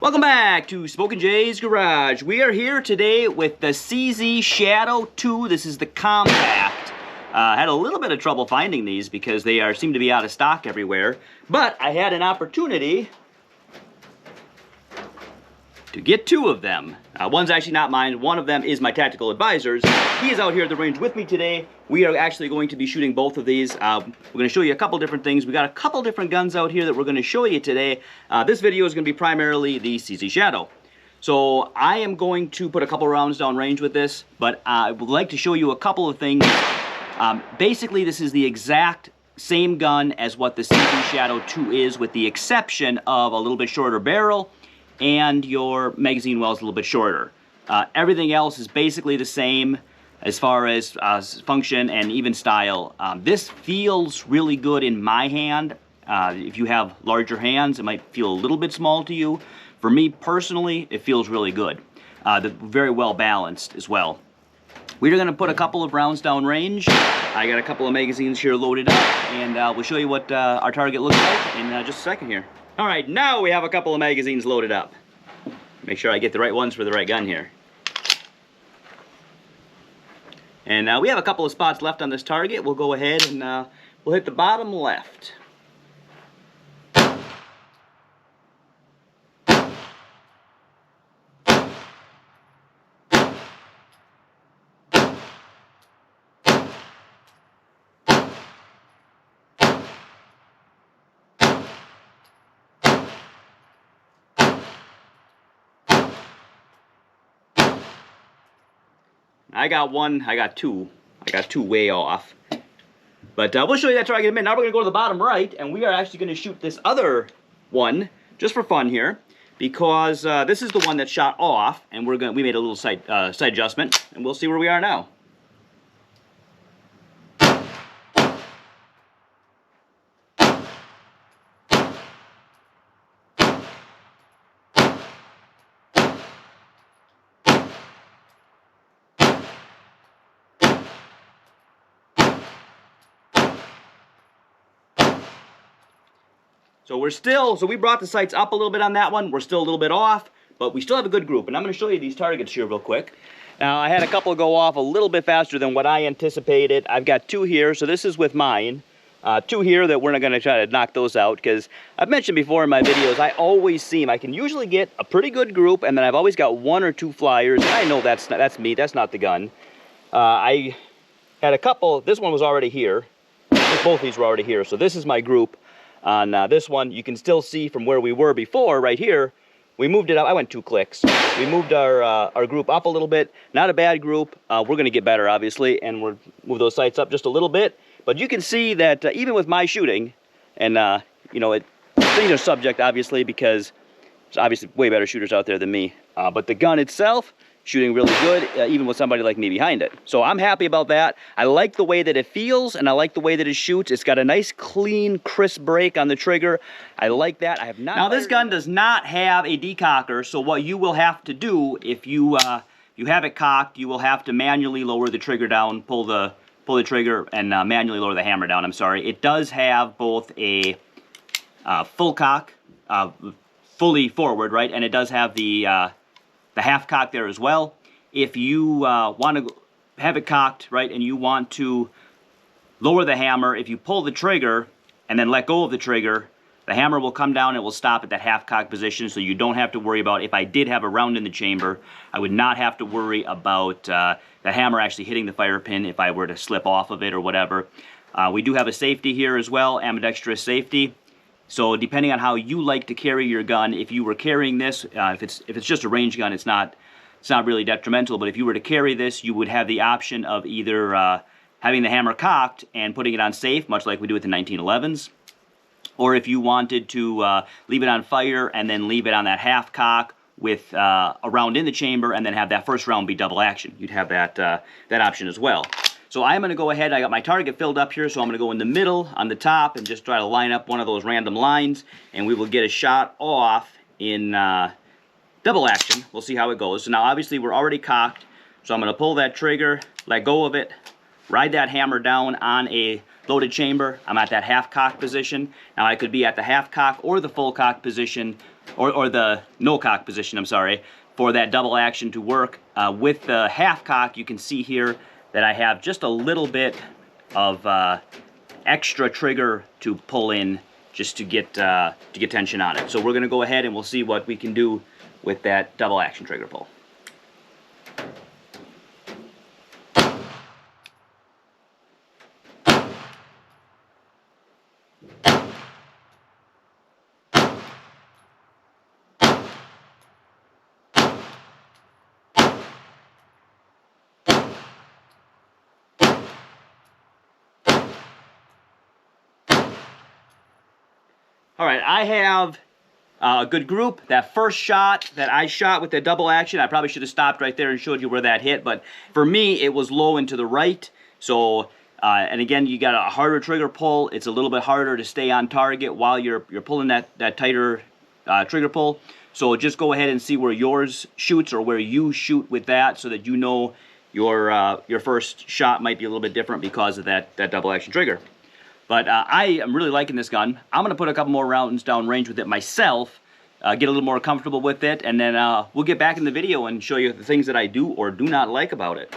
Welcome back to Smok'n Jay's Garage. We are here today with the CZ Shadow 2. This is the compact. Had a little bit of trouble finding these because they seem to be out of stock everywhere. But I had an opportunity to get two of them. One's actually not mine. One of them is my tactical advisor's. He is out here at the range with me today. We are actually going to be shooting both of these. We're going to show you a couple different things. We got a couple different guns out here that we're going to show you today. This video is going to be primarily the CZ Shadow. So I am going to put a couple rounds down range with this, but I would like to show you a couple of things. Basically, this is the exact same gun as what the CZ Shadow 2 is, with the exception of a little bit shorter barrel and your magazine well is a little bit shorter. Everything else is basically the same as far as function and even style. This feels really good in my hand. If you have larger hands, it might feel a little bit small to you. For me personally, it feels really good. Very well balanced as well. We're going to put a couple of rounds down range. I got a couple of magazines here loaded up, and we'll show you what our target looks like in just a second here. All right, now we have a couple of magazines loaded up. Make sure I get the right ones for the right gun here. And we have a couple of spots left on this target. We'll go ahead and we'll hit the bottom left. I got one, I got two way off. But we'll show you that target in a minute. Now we're going to go to the bottom right, and we are actually going to shoot this other one, just for fun here, because this is the one that shot off, and we made a little side adjustment, and we'll see where we are now. So we brought the sights up a little bit on that one. We're still a little bit off, but we still have a good group. And I'm going to show you these targets here real quick. Now, I had a couple go off a little bit faster than what I anticipated. I've got two here, so this is with mine. Two here that we're not going to try to knock those out, because I've mentioned before in my videos, I always I can usually get a pretty good group, and then I've always got one or two flyers. And I know that's me, that's not the gun. I had a couple, this one was already here. Both these were already here, so this is my group. On this one, you can still see from where we were before, right here, we moved it up. I went 2 clicks. We moved our group up a little bit. Not a bad group. We're going to get better, obviously, and we'll move those sights up just a little bit. But you can see that even with my shooting, and, things are subject, obviously, because there's obviously way better shooters out there than me. But the gun itself, shooting really good, even with somebody like me behind it. So I'm happy about that. I like the way that it feels, and I like the way that it shoots. It's got a nice, clean, crisp break on the trigger. I like that. I have not. Now, this gun does not have a decocker, so what you will have to do, if you have it cocked, you will have to manually lower the trigger down, pull the trigger, and manually lower the hammer down. I'm sorry. It does have both a full cock, fully forward, right, and it does have the half cock there as well. If you want to have it cocked, right, and you want to lower the hammer, if you pull the trigger and then let go of the trigger, the hammer will come down and it will stop at that half cock position, so you don't have to worry about, if I did have a round in the chamber, I would not have to worry about the hammer actually hitting the fire pin if I were to slip off of it or whatever. We do have a safety here as well, ambidextrous safety. So depending on how you like to carry your gun, if you were carrying this, if it's just a range gun, it's not really detrimental. But if you were to carry this, you would have the option of either having the hammer cocked and putting it on safe, much like we do with the 1911s, or if you wanted to leave it on fire and then leave it on that half cock with a round in the chamber, and then have that first round be double action. You'd have that option as well. So I'm going to go ahead, I got my target filled up here, so I'm going to go in the middle on the top and just try to line up one of those random lines, and we will get a shot off in double action. We'll see how it goes. So now obviously we're already cocked, so I'm going to pull that trigger, let go of it, ride that hammer down on a loaded chamber. I'm at that half cock position. Now I could be at the half cock or the full cock position or the no cock position, I'm sorry, for that double action to work. With the half cock, you can see here that I have just a little bit of extra trigger to pull in just to get tension on it. So we're going to go ahead and we'll see what we can do with that double action trigger pull. All right, I have a good group. That first shot that I shot with the double action, I probably should have stopped right there and showed you where that hit, but for me, it was low and to the right. So, and again, you got a harder trigger pull. It's a little bit harder to stay on target while you're pulling that tighter trigger pull. So just go ahead and see where yours shoots or where you shoot with that, so that you know your first shot might be a little bit different because of that double action trigger. But I am really liking this gun. I'm going to put a couple more rounds down range with it myself, get a little more comfortable with it, and then we'll get back in the video and show you the things that I do or do not like about it.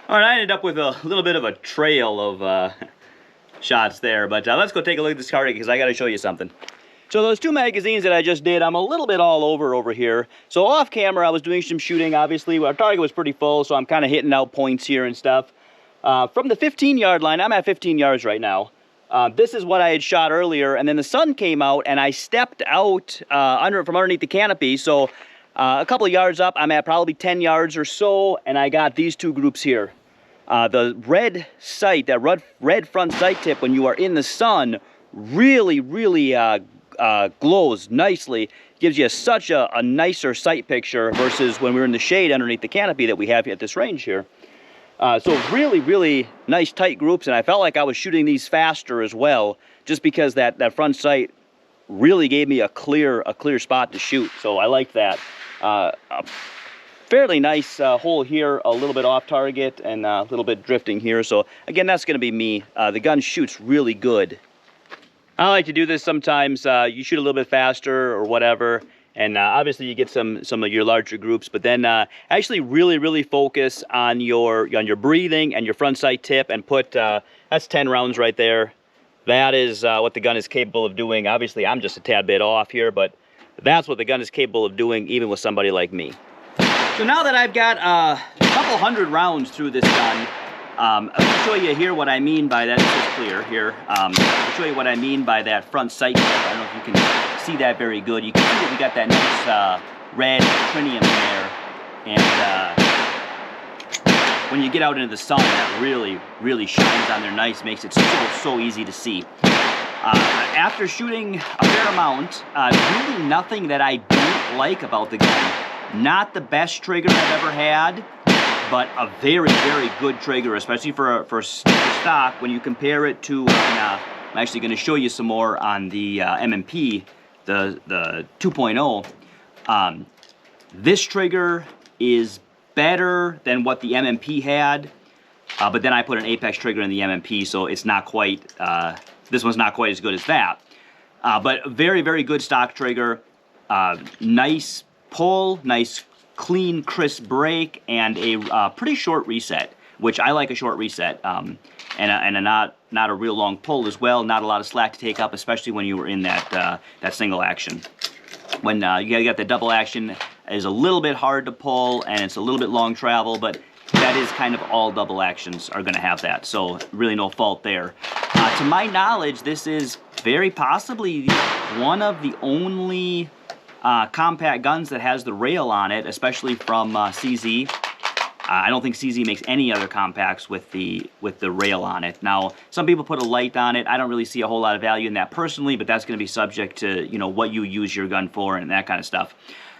All right, I ended up with a little bit of a trail of shots there, but let's go take a look at this target because I got to show you something. So those two magazines that I just did, I'm a little bit all over here. So off camera, I was doing some shooting. Obviously, our target was pretty full, so I'm kind of hitting out points here and stuff. From the 15-yard line, I'm at 15 yards right now. This is what I had shot earlier, and then the sun came out, and I stepped out from underneath the canopy. So a couple of yards up, I'm at probably 10 yards or so, and I got these two groups here. The red sight, that red front sight tip when you are in the sun, really glows nicely. Gives you such a nicer sight picture versus when we're in the shade underneath the canopy that we have at this range here. So really nice tight groups, and I felt like I was shooting these faster as well, just because that front sight really gave me a clear spot to shoot. So I like that. Fairly nice hole here, a little bit off target and a little bit drifting here. So again, that's going to be me. The gun shoots really good. I like to do this sometimes. You shoot a little bit faster or whatever, and obviously you get some of your larger groups, but then actually really focus on your breathing and your front sight tip, and put that's 10 rounds right there. That is what the gun is capable of doing. Obviously, I'm just a tad bit off here, but that's what the gun is capable of doing, even with somebody like me. So now that I've got a couple hundred rounds through this gun, I'm going to show you here what I mean by that. This is clear here. I'll show you what I mean by that front sight tip. I don't know if you can see that very good. You can see that we got that nice red trinium in there. And when you get out into the sun, that really shines on there nice, makes it so easy to see. After shooting a fair amount, really nothing that I don't like about the gun. Not the best trigger I've ever had, but a very good trigger, especially for stock. When you compare it to, I'm actually going to show you some more on the M&P, the 2.0. This trigger is better than what the M&P had, but then I put an Apex trigger in the M&P, so it's not quite. This one's not quite as good as that. But very good stock trigger. Nice pull, nice clean crisp break, and a pretty short reset, which I like a short reset, and a not a real long pull as well. Not a lot of slack to take up, especially when you were in that single action. When you got the double action, is a little bit hard to pull, and it's a little bit long travel, but that is kind of all double actions are going to have that, so really no fault there. To my knowledge, this is very possibly one of the only compact guns that has the rail on it, especially from CZ. I don't think CZ makes any other compacts with the rail on it. Now, some people put a light on it. I don't really see a whole lot of value in that personally, but that's going to be subject to, you know, what you use your gun for and that kind of stuff.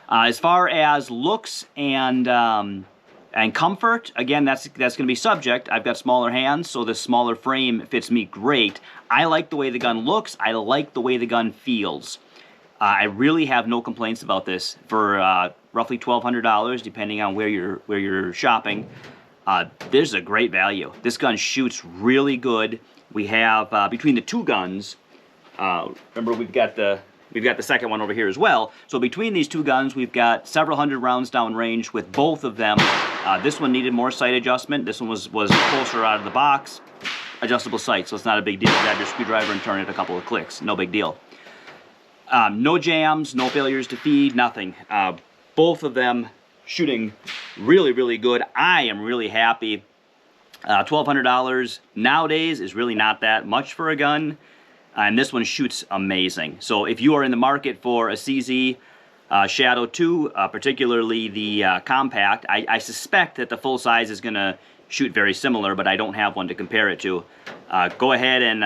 As far as looks and comfort, again, that's going to be subject. I've got smaller hands, so this smaller frame fits me great. I like the way the gun looks. I like the way the gun feels. I really have no complaints about this for roughly $1,200, depending on where you're shopping. This is a great value. This gun shoots really good. We have between the two guns. Remember, we've got the second one over here as well. So between these two guns, we've got several hundred rounds downrange with both of them. This one needed more sight adjustment. This one was closer out of the box. Adjustable sight, so it's not a big deal. Grab your screwdriver and turn it a couple of clicks. No big deal. No jams, no failures to feed, nothing. Both of them shooting really, really good. I am really happy. $1,200 nowadays is really not that much for a gun, and this one shoots amazing. So if you are in the market for a CZ Shadow 2, particularly the compact, I suspect that the full size is going to shoot very similar, but I don't have one to compare it to. Go ahead and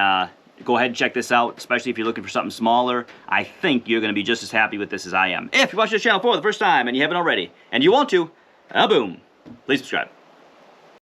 check this out, especially if you're looking for something smaller. I think you're going to be just as happy with this as I am. If you're watching this channel for the first time and you haven't already, and you want to, boom, please subscribe.